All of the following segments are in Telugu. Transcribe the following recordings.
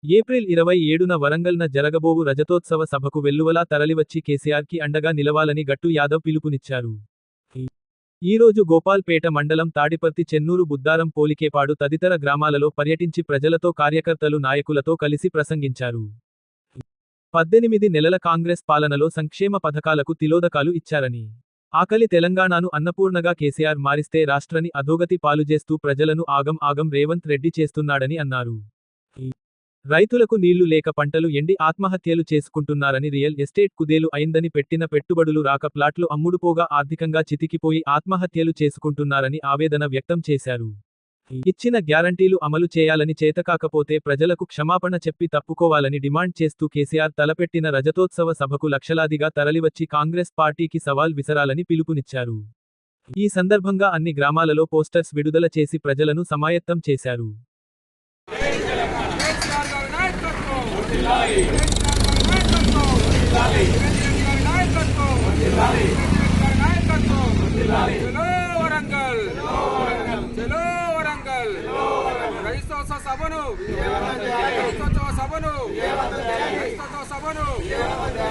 ఏప్రిల్ 27న వరంగల్న జరగబోవు రజతోత్సవ సభకు వెల్లువలా తరలివచ్చి కేసీఆర్కి అండగా నిలవాలని గట్టు యాదవ్ పిలుపునిచ్చారు. ఈరోజు గోపాల్పేట మండలం తాడిపర్తి చెన్నూరు బుద్దారం పోలికేపాడు తదితర గ్రామాలలో పర్యటించి ప్రజలతో కార్యకర్తలు నాయకులతో కలిసి ప్రసంగించారు. 18 నెలల కాంగ్రెస్ పాలనలో సంక్షేమ పథకాలకు తిలోదకాలు ఇచ్చారని, ఆకలి తెలంగాణను అన్నపూర్ణగా కేసీఆర్ మారిస్తే రాష్ట్రాన్ని అధోగతి పాలుజేస్తూ ప్రజలను ఆగం రేవంత్ రెడ్డి చేస్తున్నాడని అన్నారు. రైతులకు నీళ్లు లేక పంటలు ఎండి ఆత్మహత్యలు చేసుకుంటున్నారని, రియల్ ఎస్టేట్ కుదేలు అయిందని, పెట్టిన పెట్టుబడులు రాక ప్లాట్లు అమ్ముడుపోగా ఆర్థికంగా చితికిపోయి ఆత్మహత్యలు చేసుకుంటున్నారని ఆవేదన వ్యక్తం చేశారు. ఇచ్చిన గ్యారంటీలు అమలు చేయాలని, చేతకాకపోతే ప్రజలకు క్షమాపణ చెప్పి తప్పుకోవాలని డిమాండ్ చేస్తూ కేసీఆర్ తలపెట్టిన రజతోత్సవ సభకు లక్షలాదిగా తరలివచ్చి కాంగ్రెస్ పార్టీకి సవాల్ విసరాలని పిలుపునిచ్చారు. ఈ సందర్భంగా అన్ని గ్రామాలలో పోస్టర్స్ విడుదల చేసి ప్రజలను సమాయత్తం చేశారు.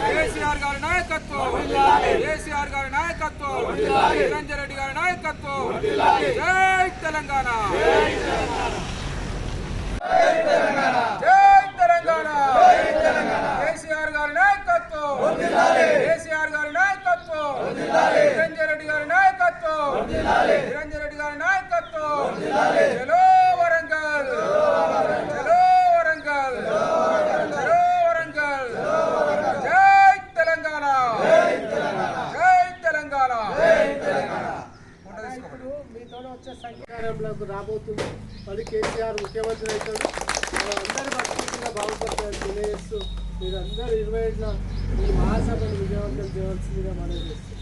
కేసీఆర్ గారి నాయకత్వం, కేసీఆర్ గారి నాయకత్వం, నిరంజన్ రెడ్డి గారి నాయకత్వం. జై తెలంగాణ, జై తెలంగాణ. కేసీఆర్ గారి నాయకత్వం, కేసీఆర్ గారి నాయకత్వం, నిరంజన్ రెడ్డి గారి నాయకత్వం, నిరంజన్ రెడ్డి గారి నాయకత్వం. చలో వరంగల్, చలో వరంగల్, చలో వరంగల్. జై తెలంగాణ, జై తెలంగాణ. మీతో వచ్చే సంఖ్యారంలోకి రాబోతుంది. మళ్ళీ కేసీఆర్ ముఖ్యమంత్రి అవుతాడు. అందరూ భక్తులుగా బాగుపడతారు తెలియజేస్తూ మీరందరూ 27న ఈ మహాసభను విజయవంతం చేయవలసిందిగా మనం చేస్తాం.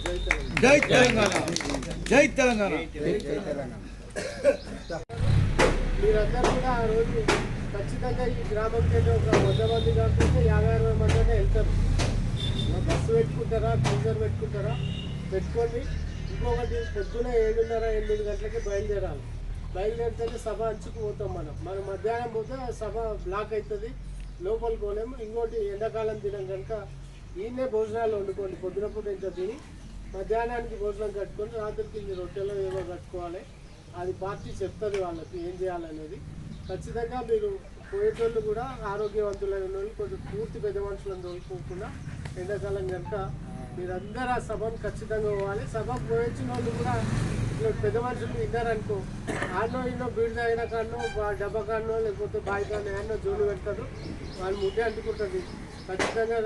జై తెలంగాణ, జై తెలంగాణ, జై తెలంగాణ. మీరందరూ కూడా ఆ రోజు ఖచ్చితంగా ఈ గ్రామంకి ఒక 100 మంది కాకపోతే 50-60 మంది అయినా వెళ్తారు. బస్సు పెట్టుకుంటారా, క్రూజర్ పెట్టుకుంటారా, పెట్టుకోండి. ఇంకొకటి పొద్దున 7:30-8 గంటలకి బయలుదేరాలి. బయలుదేరితేనే సభ అంచుకు పోతాం. మనం మధ్యాహ్నం పోతే సభ బ్లాక్ అవుతుంది, లోపలికి పోలేము. ఇంకోటి ఎండాకాలం తినం కనుక ఈయనే భోజనాలు వండుకోండి. పొద్దున పూట ఇంత తిని మధ్యాహ్నానికి భోజనం కట్టుకొని రాత్రికి ఇన్ని రొట్టెలో ఏవో కట్టుకోవాలి. అది పార్టీ చెప్తుంది వాళ్ళకి ఏం చేయాలనేది. ఖచ్చితంగా మీరు పోయేటోళ్ళు కూడా ఆరోగ్యవంతులైన వాళ్ళు, కొంచెం పూర్తి పెద్ద మనుషులను తోలుకోకుండా ఎండాకాలం కనుక మీరందరూ ఆ సభను ఖచ్చితంగా పోవాలి. సభకు పోయించిన వాళ్ళు కూడా ఇట్లా పెద్ద మనుషులు విన్నారనుకో, ఆడనో ఇన్నో బీడు తాగిన కాడనో డబ్బా కాడనో లేకపోతే బావి కాడనో ఏమన్నా జోలు పెడతారు, వాళ్ళు ముద్దే అంటుకుంటుంది. ఖచ్చితంగా